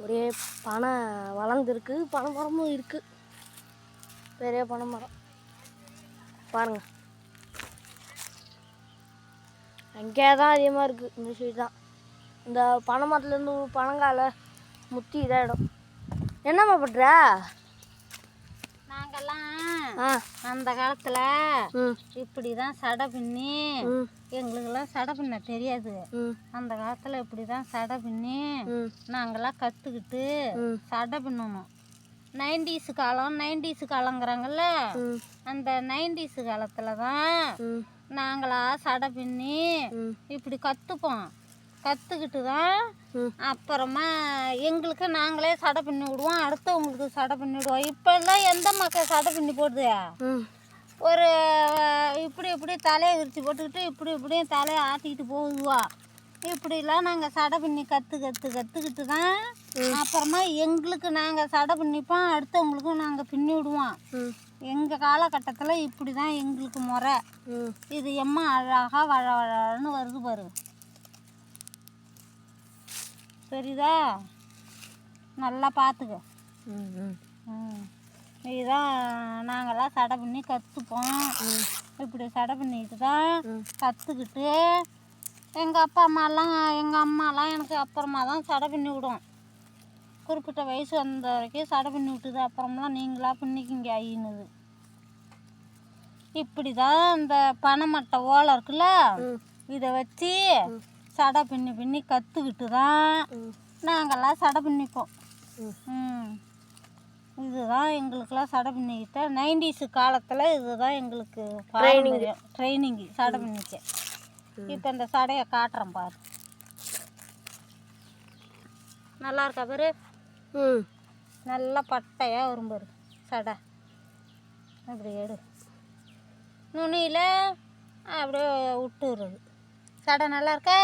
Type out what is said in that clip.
ஒரே பனை வளர்ந்துருக்கு, பனை மரமும் இருக்குது. பெரிய பனை மரம் பாருங்கள். அங்கே தான் அதிகமாக இருக்குது. இந்த சைடு தான் இந்த பனை மரத்துலேருந்து பனங்கால முத்தி இதாகிடும். என்னம்மா பண்ணுற? நாங்கெல்லாம் அந்த காலத்தில் இப்படி தான் சடை பின்னி, எங்களுக்கெல்லாம் சடை பின்ன தெரியாது. அந்த காலத்தில் இப்படி தான் சடை பின்னி நாங்கள்லாம் கற்றுக்கிட்டு சடை பின்னணும். 90s காலம் 90s காலங்கிறாங்கல்ல, அந்த 90s காலத்தில் தான் நாங்களா சடை பின்னி இப்படி கற்றுப்போம். கற்றுக்கிட்டு தான் அப்புறமா எங்களுக்கு நாங்களே சடை பின்னி விடுவோம், அடுத்தவங்களுக்கு சடை பின்னி விடுவோம். இப்போல்லாம் எந்த மக்கள் சடை பின்னி போடுது? ஒரு இப்படி தலையை விரித்து போட்டுக்கிட்டு இப்படியும் தலையை ஆட்டிக்கிட்டு போகுதுவா. இப்படிலாம் நாங்கள் சடை பின்னி கற்றுக்கிட்டு தான் அப்புறமா எங்களுக்கு நாங்கள் சடை பின்னிப்போம், அடுத்தவங்களுக்கும் நாங்கள் பின்னி விடுவோம். எங்கள் காலகட்டத்தில் இப்படி தான் எங்களுக்கு முறை. இது எம்மா அழகாக வழன்னு வருது பாரு, சரிதா? நல்லா பார்த்துக்க. இதுதான் நாங்கள்லாம் சடை பின்னி கற்றுப்போம். இப்படி சடை பின்னிக்கிட்டு தான் கற்றுக்கிட்டு எங்கள் அம்மாலாம் எனக்கு அப்புறமா தான் சடை பின்னி விடும். குறிப்பிட்ட வயசு வந்த வரைக்கும் சடை பின்னி விட்டுது, அப்புறமெல்லாம் நீங்களா பின்னிக்கிங்க ஐயினுது. இப்படி தான் இந்த பனைமட்டை ஓலை இருக்குல்ல, இதை வச்சு சடை பின்னி கற்றுக்கிட்டு தான் நாங்கள்லாம் சடை பின்னிப்போம். இதுதான் எங்களுக்கெல்லாம் சடை பின்னிக்கிட்ட 90s காலத்தில் இதுதான் எங்களுக்கு ட்ரைனிங்கு சடை பின்னிக்க. இப்போ இந்த சடையை காட்டுறேன் பாரு, நல்லா இருக்கா பாரு? நல்லா பட்டையாக வரும் பாரு சடை. அப்படி எடு, நுனியில் அப்படியே விட்டுறது. சடை நல்லா இருக்கா?